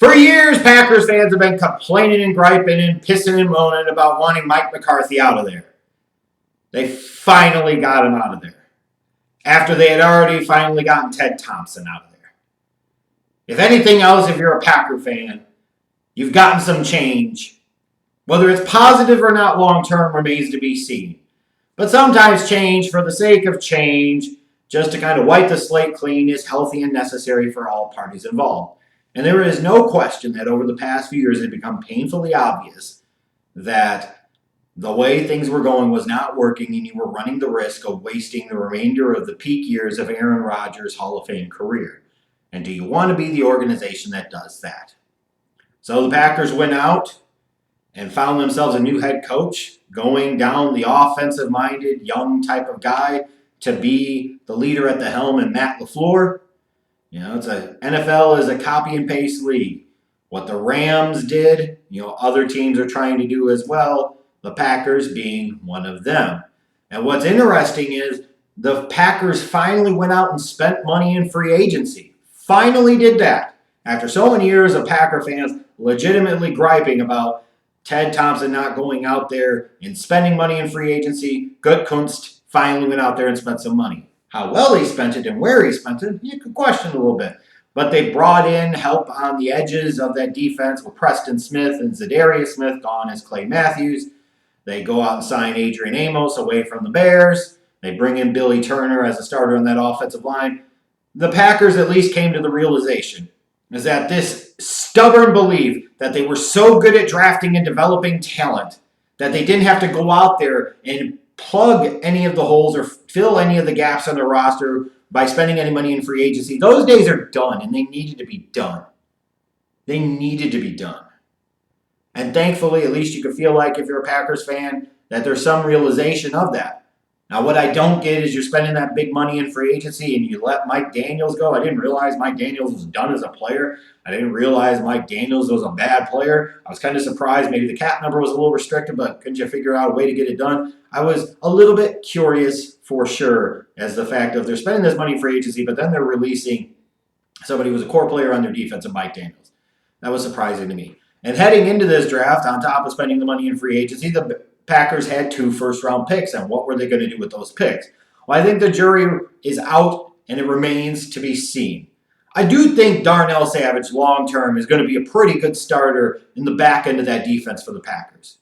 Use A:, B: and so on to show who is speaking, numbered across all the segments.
A: For years, Packers fans have been complaining and griping and pissing and moaning about wanting Mike McCarthy out of there. They finally got him out of there, after they had already finally gotten Ted Thompson out of there. If anything else, if you're a Packer fan, you've gotten some change. Whether it's positive or not long-term remains to be seen. But sometimes change for the sake of change, just to kind of wipe the slate clean, is healthy and necessary for all parties involved. And there is no question that over the past few years it had become painfully obvious that the way things were going was not working, and you were running the risk of wasting the remainder of the peak years of Aaron Rodgers' Hall of Fame career. And do you want to be the organization that does that? So the Packers went out and found themselves a new head coach, going down the offensive-minded, young type of guy to be the leader at the helm in Matt LaFleur. NFL is a copy and paste league. What the Rams did, other teams are trying to do as well, the Packers being one of them. And what's interesting is the Packers finally went out and spent money in free agency. Finally did that. After so many years of Packer fans legitimately griping about Ted Thompson not going out there and spending money in free agency, Gutekunst finally went out there and spent some money. How well he spent it and where he spent it, you could question a little bit. But they brought in help on the edges of that defense with Preston Smith and Zadarius Smith gone as Clay Matthews. They go out and sign Adrian Amos away from the Bears. They bring in Billy Turner as a starter on that offensive line. The Packers at least came to the realization is that this stubborn belief that they were so good at drafting and developing talent that they didn't have to go out there and plug any of the holes or fill any of the gaps on the roster by spending any money in free agency. Those days are done, and they needed to be done. They needed to be done. And thankfully, at least you could feel like if you're a Packers fan, that there's some realization of that. Now, what I don't get is you're spending that big money in free agency and you let Mike Daniels go. I didn't realize Mike Daniels was done as a player. I didn't realize Mike Daniels was a bad player. I was kind of surprised. Maybe the cap number was a little restricted, but couldn't you figure out a way to get it done? I was a little bit curious for sure as the fact of they're spending this money in free agency, but then they're releasing somebody who was a core player on their defense, Mike Daniels. That was surprising to me. And heading into this draft, on top of spending the money in free agency, the Packers had 2 first-round picks, and what were they going to do with those picks? Well, I think the jury is out, and it remains to be seen. I do think Darnell Savage, long-term, is going to be a pretty good starter in the back end of that defense for the Packers.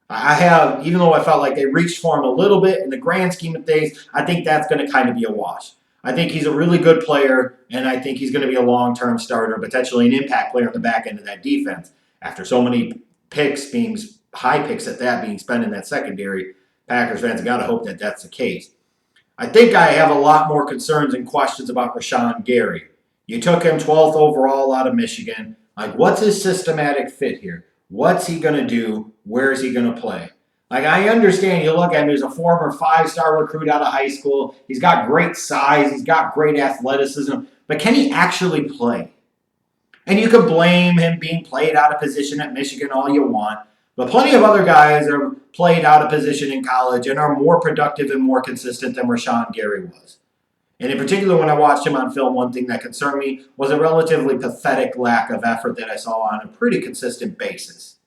A: Even though I felt like they reached for him a little bit, in the grand scheme of things, I think that's going to kind of be a wash. I think he's a really good player, and I think he's going to be a long-term starter, potentially an impact player in the back end of that defense. After so many picks being high picks at that being spent in that secondary, Packers fans have got to hope that that's the case. I think I have a lot more concerns and questions about Rashawn Gary. You took him 12th overall out of Michigan. What's his systematic fit here? What's he going to do? Where is he going to play? I understand you look at him, he's a former 5-star recruit out of high school. He's got great size. He's got great athleticism. But can he actually play? And you can blame him being played out of position at Michigan all you want. But plenty of other guys are played out of position in college and are more productive and more consistent than Rashawn Gary was. And in particular, when I watched him on film, one thing that concerned me was a relatively pathetic lack of effort that I saw on a pretty consistent basis.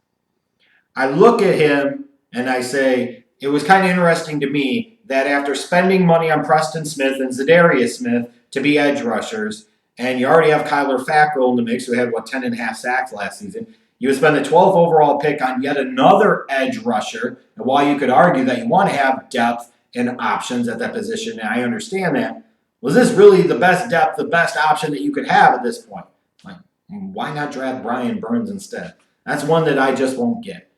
A: I look at him and I say, it was kind of interesting to me that after spending money on Preston Smith and Zadarius Smith to be edge rushers, and you already have Kyler Fackrell in the mix, who had, 10.5 sacks last season, you would spend the 12th overall pick on yet another edge rusher. And while you could argue that you want to have depth and options at that position, and I understand that, was this really the best depth, the best option that you could have at this point? Why not draft Brian Burns instead? That's one that I just won't get.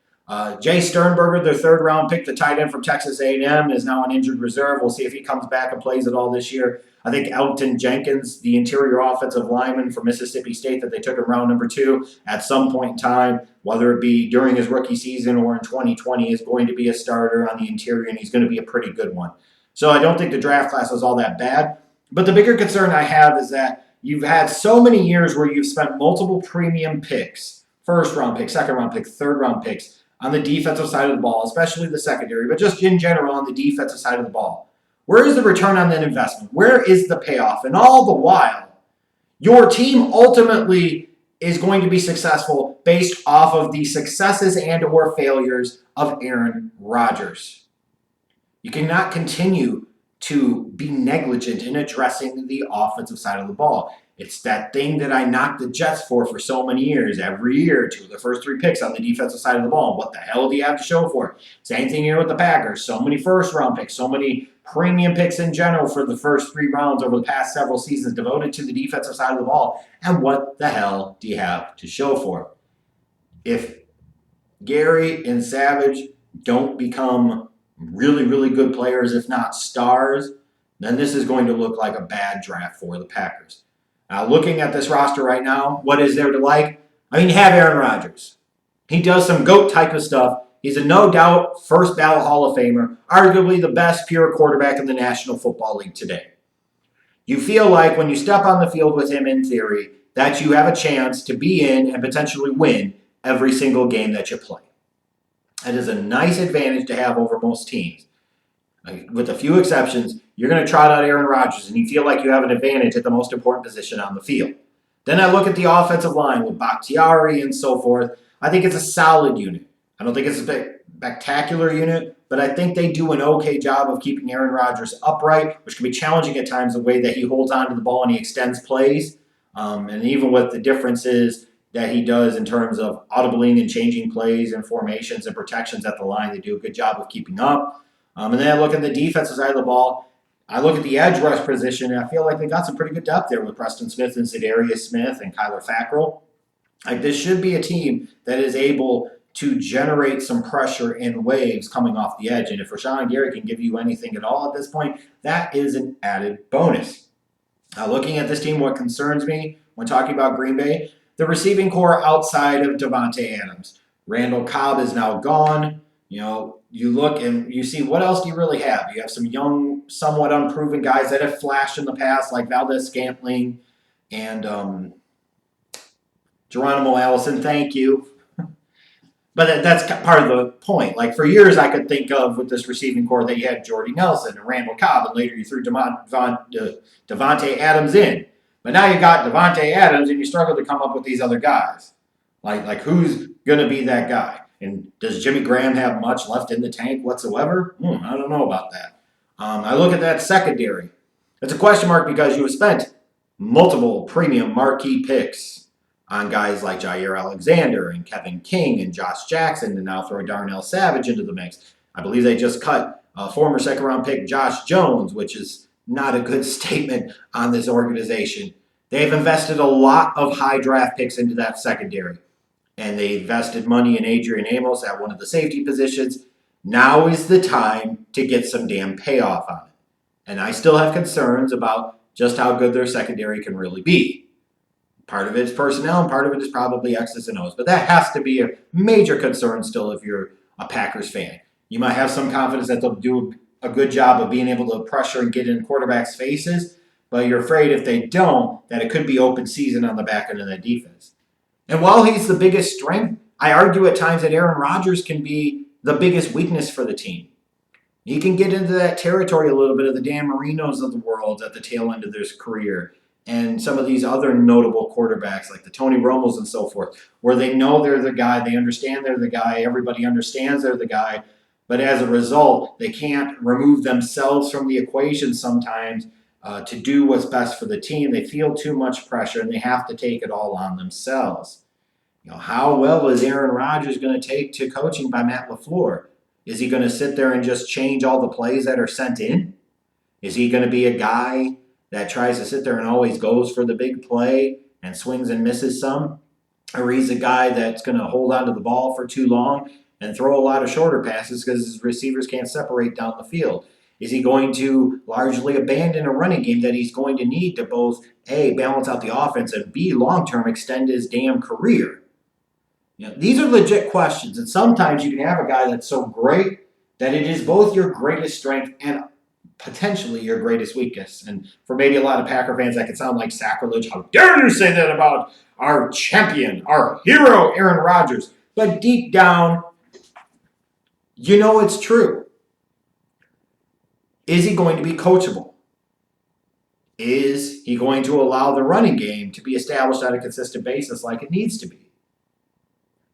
A: Jay Sternberger, their 3rd-round pick, the tight end from Texas A&M, is now on injured reserve. We'll see if he comes back and plays it all this year. I think Elton Jenkins, the interior offensive lineman from Mississippi State that they took in round number 2, at some point in time, whether it be during his rookie season or in 2020, is going to be a starter on the interior, and he's going to be a pretty good one. So I don't think the draft class was all that bad. But the bigger concern I have is that you've had so many years where you've spent multiple premium picks, 1st-round picks, 2nd-round picks, 3rd-round picks, on the defensive side of the ball, especially the secondary, but just in general on the defensive side of the ball. Where is the return on that investment? Where is the payoff? And all the while, your team ultimately is going to be successful based off of the successes and or failures of Aaron Rodgers. You cannot continue to be negligent in addressing the offensive side of the ball. It's that thing that I knocked the Jets for so many years. Every year, 2 of the first 3 picks on the defensive side of the ball. What the hell do you have to show for it? Same thing here with the Packers. So many first-round picks, so many premium picks in general for the first 3 rounds over the past several seasons devoted to the defensive side of the ball. And what the hell do you have to show for it? If Gary and Savage don't become really, really good players, if not stars, then this is going to look like a bad draft for the Packers. Now, looking at this roster right now, what is there to like? I mean, you have Aaron Rodgers. He does some GOAT type of stuff. He's a no-doubt first ballot Hall of Famer, arguably the best pure quarterback in the National Football League today. You feel like when you step on the field with him, in theory, that you have a chance to be in and potentially win every single game that you play. That is a nice advantage to have over most teams. With a few exceptions, you're going to trot out Aaron Rodgers, and you feel like you have an advantage at the most important position on the field. Then I look at the offensive line with Bakhtiari and so forth. I think it's a solid unit. I don't think it's a spectacular unit, but I think they do an okay job of keeping Aaron Rodgers upright, which can be challenging at times the way that he holds on to the ball and he extends plays. And even with the differences that he does in terms of audibling and changing plays and formations and protections at the line, they do a good job of keeping up. And then I look at the defensive side of the ball. I look at the edge rush position, and I feel like they got some pretty good depth there with Preston Smith and Za'Darius Smith and Kyler Fackrell. Like, this should be a team that is able to generate some pressure in waves coming off the edge. And if Rashan Gary can give you anything at all at this point, that is an added bonus. Now, looking at this team, what concerns me when talking about Green Bay, the receiving core outside of Davante Adams. Randall Cobb is now gone. You know, you look and you see, what else do you really have? You have some young, somewhat unproven guys that have flashed in the past, like Valdez-Scantling and Geronimo Allison. Thank you. But that's part of the point. Like, for years, I could think of with this receiving core that you had Jordy Nelson and Randall Cobb, and later you threw Davante Adams in. But now you got Davante Adams, and you struggle to come up with these other guys. Like who's going to be that guy? And does Jimmy Graham have much left in the tank whatsoever? I don't know about that. I look at that secondary. It's a question mark because you have spent multiple premium marquee picks on guys like Jair Alexander and Kevin King and Josh Jackson, and now throw Darnell Savage into the mix. I believe they just cut former second-round pick Josh Jones, which is not a good statement on this organization. They've invested a lot of high draft picks into that secondary. And they invested money in Adrian Amos at one of the safety positions. Now is the time to get some damn payoff on it. And I still have concerns about just how good their secondary can really be. Part of it is personnel, and part of it is probably X's and O's. But that has to be a major concern still if you're a Packers fan. You might have some confidence that they'll do a good job of being able to pressure and get in quarterbacks' faces, but you're afraid if they don't, that it could be open season on the back end of that defense. And while he's the biggest strength, I argue at times that Aaron Rodgers can be the biggest weakness for the team. He can get into that territory a little bit of the Dan Marinos of the world at the tail end of their career, and some of these other notable quarterbacks like the Tony Romos and so forth, where they know they're the guy, they understand they're the guy, everybody understands they're the guy, but as a result, they can't remove themselves from the equation sometimes to do what's best for the team. They feel too much pressure, and they have to take it all on themselves. You know, how well is Aaron Rodgers going to take to coaching by Matt LaFleur? Is he going to sit there and just change all the plays that are sent in? Is he going to be a guy that tries to sit there and always goes for the big play and swings and misses some? Or he's a guy that's going to hold on to the ball for too long and throw a lot of shorter passes because his receivers can't separate down the field? Is he going to largely abandon a running game that he's going to need to both, A, balance out the offense, and B, long-term extend his damn career? You know, these are legit questions, and sometimes you can have a guy that's so great that it is both your greatest strength and potentially your greatest weakness. And for maybe a lot of Packer fans, that could sound like sacrilege. How dare you say that about our champion, our hero, Aaron Rodgers? But deep down, you know it's true. Is he going to be coachable? Is he going to allow the running game to be established on a consistent basis like it needs to be?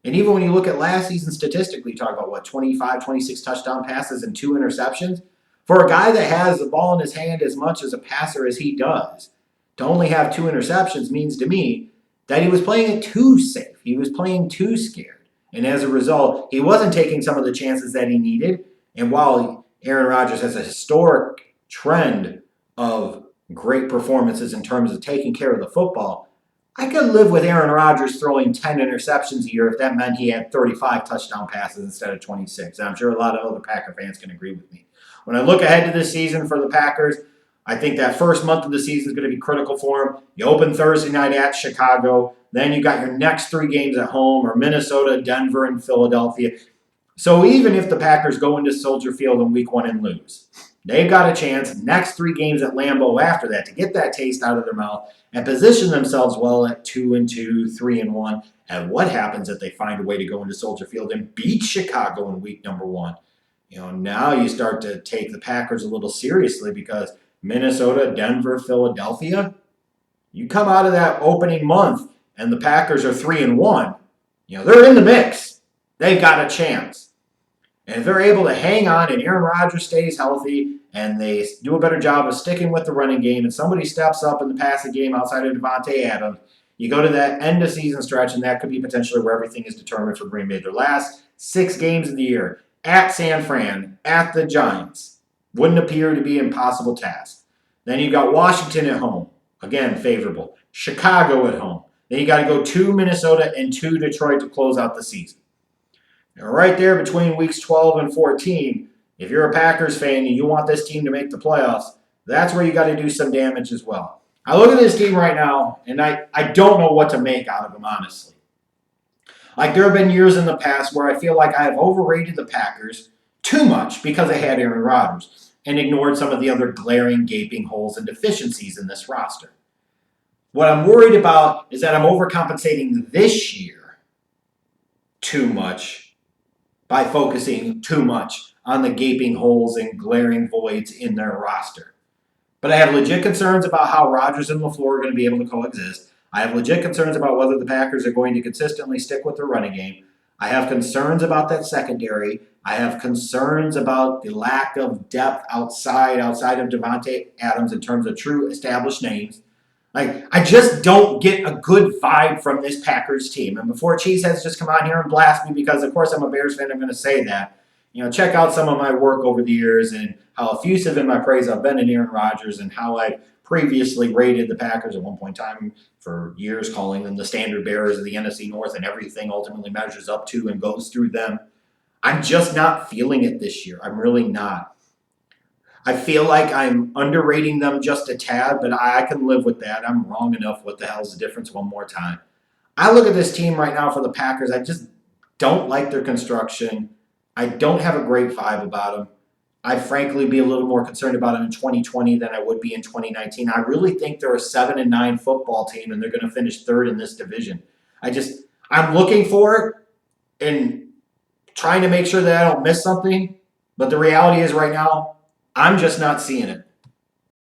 A: And even when you look at last season statistically, you talk about what, 25, 26 touchdown passes and 2 interceptions? For a guy that has the ball in his hand as much as a passer as he does, to only have 2 interceptions means to me that he was playing it too safe. He was playing too scared. And as a result, he wasn't taking some of the chances that he needed. And while Aaron Rodgers has a historic trend of great performances in terms of taking care of the football, I could live with Aaron Rodgers throwing 10 interceptions a year if that meant he had 35 touchdown passes instead of 26. And I'm sure a lot of other Packer fans can agree with me. When I look ahead to this season for the Packers, I think that first month of the season is going to be critical for them. You open Thursday night at Chicago. Then you got your next 3 games at home are Minnesota, Denver, and Philadelphia. So even if the Packers go into Soldier Field in week 1 and lose, they've got a chance next 3 games at Lambeau after that to get that taste out of their mouth and position themselves well at 2-2, 3-1. And what happens if they find a way to go into Soldier Field and beat Chicago in week number 1? Now you start to take the Packers a little seriously because Minnesota, Denver, Philadelphia, you come out of that opening month and the Packers are 3-1, they're in the mix. They've got a chance. And if they're able to hang on and Aaron Rodgers stays healthy and they do a better job of sticking with the running game and somebody steps up in the passing game outside of Davante Adams, you go to that end of season stretch and that could be potentially where everything is determined for Green Bay. Their last 6 games of the year at San Fran, at the Giants, wouldn't appear to be an impossible task. Then you've got Washington at home, again favorable. Chicago at home. Then you got to go to Minnesota and to Detroit to close out the season. Now, right there between weeks 12 and 14, if you're a Packers fan and you want this team to make the playoffs, that's where you got to do some damage as well. I look at this team right now, and I don't know what to make out of them, honestly. Like, there have been years in the past where I feel like I have overrated the Packers too much because they had Aaron Rodgers and ignored some of the other glaring, gaping holes and deficiencies in this roster. What I'm worried about is that I'm overcompensating this year too much by focusing too much on the gaping holes and glaring voids in their roster. But I have legit concerns about how Rodgers and LaFleur are going to be able to coexist. I have legit concerns about whether the Packers are going to consistently stick with their running game. I have concerns about that secondary. I have concerns about the lack of depth outside of Davante Adams in terms of true established names. Like, I just don't get a good vibe from this Packers team. And before Cheeseheads just come on here and blast me, because of course I'm a Bears fan, I'm going to say that. Check out some of my work over the years and how effusive in my praise I've been in Aaron Rodgers and how I previously rated the Packers at one point in time for years, calling them the standard bearers of the NFC North, and everything ultimately measures up to and goes through them. I'm just not feeling it this year. I'm really not. I feel like I'm underrating them just a tad, but I can live with that. I'm wrong enough. What the hell's the difference one more time? I look at this team right now for the Packers. I just don't like their construction. I don't have a great vibe about them. I'd frankly be a little more concerned about them in 2020 than I would be in 2019. I really think they're a 7-9 football team, and they're going to finish 3rd in this division. I'm looking for it and trying to make sure that I don't miss something, but the reality is right now, I'm just not seeing it.